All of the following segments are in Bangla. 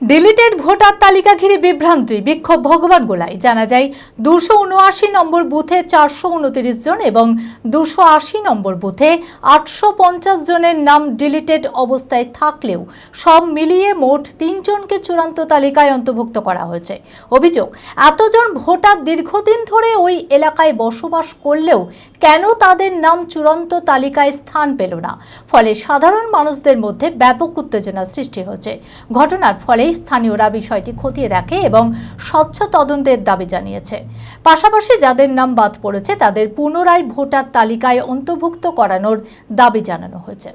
ডিলিটেড ভোটার তালিকা ঘিরে বিভ্রান্তি, বিক্ষোভ ভগবানগোলায়। জানা যায় 279 নম্বর বুথে 429 জন এবং 280 নম্বর বুথে 850 জনের নাম ডিলিটেড অবস্থায় থাকলেও সব মিলিয়ে মোট 3 জনকে চূড়ান্ত তালিকায় অন্তর্ভুক্ত করা হয়েছে। অভিযোগ, এতজন ভোটার দীর্ঘদিন ধরে ওই এলাকায় বসবাস করলেও কেন তাদের নাম চূড়ান্ত তালিকায় স্থান পেল না, ফলে সাধারণ মানুষদের মধ্যে ব্যাপক উত্তেজনার সৃষ্টি হয়েছে। ঘটনার ফলে স্থানীয়রা বিষয়টি খতিয়ে দেখে এবং স্বচ্ছ তদন্তের দাবি জানিয়েছে। পাশাপাশি যাদের নাম বাদ পড়েছে তাদের পুনরায় ভোটার তালিকায় অন্তর্ভুক্ত করানোর দাবি জানানো হয়েছে।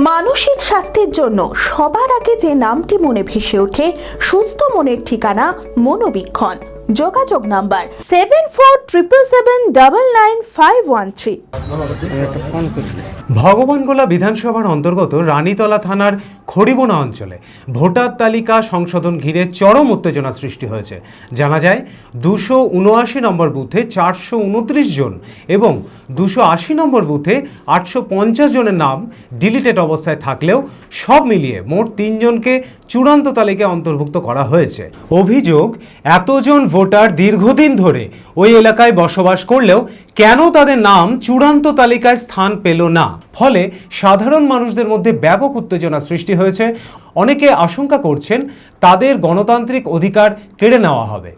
মানসিক স্বাস্থ্যের জন্য সবার আগে যে নামটি মনে ভেসে ওঠে, সুস্থ মনের ঠিকানা মনোবীক্ষণ। যোগাযোগ নাম্বার 7477799513। ভগবানগোলা বিধানসভার অন্তর্গত রানীতলা থানার খড়িবোনা অঞ্চলে ভোটার তালিকা সংশোধন ঘিরে চরম উত্তেজনা সৃষ্টি হয়েছে। জানা যায় 279 নম্বর বুথে 429 জন এবং 280 নম্বর বুথে 850 জনের নাম ডিলিটেড অবস্থায় থাকলেও সব মিলিয়ে মোট 3 জনকে চূড়ান্ত তালিকায় অন্তর্ভুক্ত করা হয়েছে। অভিযোগ, এতজন ভোটার দীর্ঘদিন ধরে ওই এলাকায় বসবাস করলেও কেন তাদের নাম চূড়ান্ত তালিকায় স্থান পেল না, ফলে সাধারণ মানুষদের মধ্যে ব্যাপক উত্তেজনা সৃষ্টি হয়েছে। অনেকে আশঙ্কা করছেন তাদের গণতান্ত্রিক অধিকার কেড়ে নেওয়া হবে।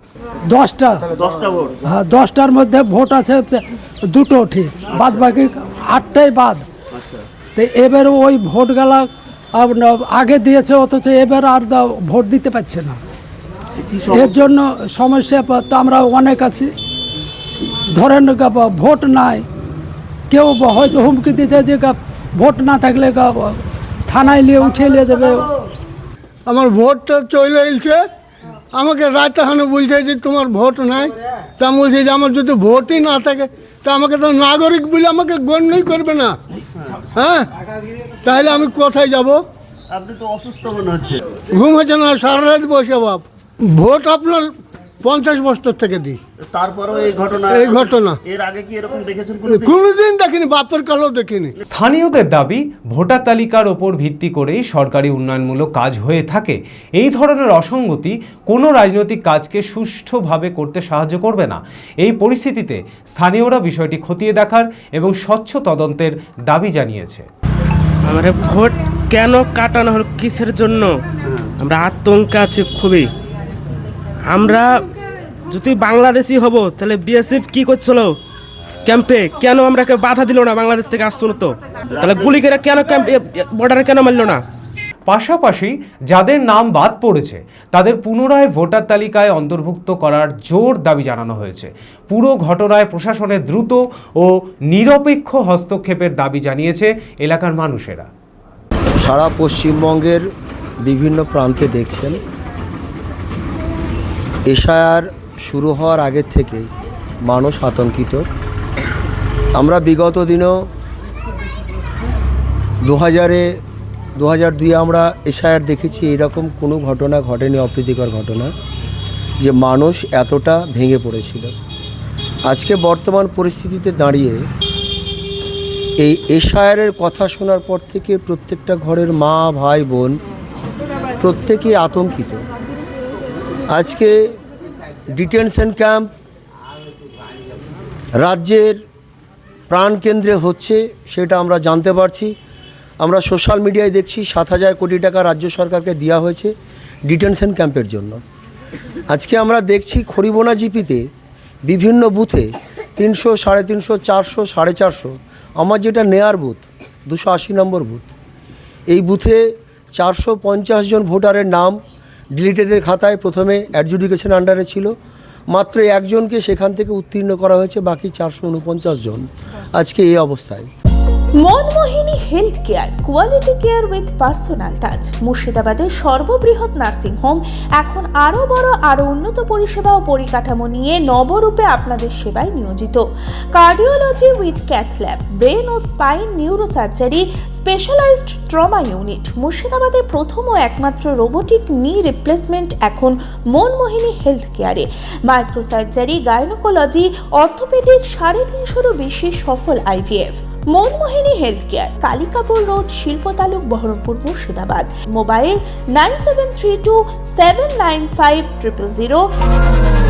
10টার মধ্যে ভোট আছে 2টো ঠিক, বাদ বাকি 8টাই বাদ। তো এবার ওই ভোটগুলা আগে দিয়েছে, অথচ এবার আর ভোট দিতে পারছে না। এর জন্য সমস্যা তো আমরা অনেক আছি। ধরেন ভোট নাই, কেউ হয়তো হুমকি দিয়েছে যে ভোট না থাকলে থানায় নিয়ে উঠিয়ে নিয়ে যাবে। আমার ভোটটা চলে এলছে, আমাকে রাজধানী বলছে যে তোমার ভোট নাই। তা বলছে যে আমার যদি ভোটই না থাকে তা আমাকে তো নাগরিক বলে আমাকে গণ্যই করবে না। হ্যাঁ, তাহলে আমি কোথায় যাব? আপনি তো অসুস্থ মনে হচ্ছে। ঘুম হচ্ছে না, সারা রাত বসে বাপ। ভোট আপনার 50 বছর থেকে দিই, তারপরেও এই ঘটনা এর আগে কি এরকম দেখেছেন? কোনোদিন দেখিনি, বাপের কালেও দেখিনি। স্থানীয়দের দাবি, ভোটার তালিকার ওপর ভিত্তি করেই সরকারি উন্নয়নমূলক কাজ হয়ে থাকে। এই ধরনের অসঙ্গতি কোনো রাজনৈতিক কাজকে সুষ্ঠুভাবে করতে সাহায্য করবে না। এই পরিস্থিতিতে স্থানীয়রা বিষয়টি খতিয়ে দেখার এবং স্বচ্ছ তদন্তের দাবি জানিয়েছে। আমরা ভোট কেন কাটানো হলো, কিসের জন্য আমরা আতঙ্কে আছি খুবই। আমরা যদি বাংলাদেশি হব তাহলে বিএসএফ কি করছিল ক্যাম্পে, কেন আমরাকে বাধা দিল না? বাংলাদেশ থেকে আসতো না তো, তাহলে গুলি করে কেন বর্ডারে কেন মারল না? পাশাপাশি যাদের নাম বাদ পড়েছে তাদের পুনরায় ভোটার তালিকায় অন্তর্ভুক্ত করার জোর দাবি জানানো হয়েছে। পুরো ঘটনায় প্রশাসনের দ্রুত ও নিরপেক্ষ হস্তক্ষেপের দাবি জানিয়েছে এলাকার মানুষেরা। সারা পশ্চিমবঙ্গের বিভিন্ন প্রান্তে দেখছেন এসআইআর শুরু হওয়ার আগের থেকে মানুষ আতঙ্কিত। আমরা বিগত দিনেও 2002 আমরা এসআইআর দেখেছি, এরকম কোনো ঘটনা ঘটেনি, অপ্রীতিকর ঘটনা যে মানুষ এতটা ভেঙে পড়েছিল। আজকে বর্তমান পরিস্থিতিতে দাঁড়িয়ে এই এসআইআরের কথা শোনার পর থেকে প্রত্যেকটা ঘরের মা, ভাই, বোন প্রত্যেকেই আতঙ্কিত। আজকে ডিটেনশন ক্যাম্প রাজ্যের প্রাণকেন্দ্রে হচ্ছে, সেটা আমরা জানতে পারছি। আমরা সোশ্যাল মিডিয়ায় দেখছি 7,000 কোটি টাকা রাজ্য সরকারকে দেওয়া হয়েছে ডিটেনশন ক্যাম্পের জন্য। আজকে আমরা দেখছি খড়িবোনা জিপিতে বিভিন্ন বুথে 300, 350, 400, 450, আমার যেটা নেয়ার বুথ 280 নম্বর বুথ, এই বুথে 450 জন ভোটারের নাম ডিলিটেডের খাতায় প্রথমে অ্যাডজুডিকেশন আন্ডারে ছিল, মাত্র একজনকে সেখান থেকে উত্তীর্ণ করা হয়েছে, বাকি 449 জন আজকে এই অবস্থায়। Manmohini health care, quality care with personal touch. মুর্শিদাবাদের সর্ববৃহৎ নার্সিং হোম এখন আরও বড়, আরও উন্নত পরিষেবা ও পরিকাঠামো নিয়ে নবরূপে আপনাদের সেবায় নিয়োজিত। Cardiology with cath lab, brain ও spine neurosurgery, specialised trauma unit. মুর্শিদাবাদের প্রথম ও একমাত্র রোবোটিক নি রিপ্লেসমেন্ট এখন মনমোহিনী হেলথ কেয়ারে। মাইক্রোসার্জারি, গাইনোকোলজি, অর্থোপেডিক, 350-এরও বেশি সফল IVF। Manmohini health care, Kalikapur road, শিল্প তালুক, বহরমপুর, মুর্শিদাবাদ। মোবাইল 9732795000।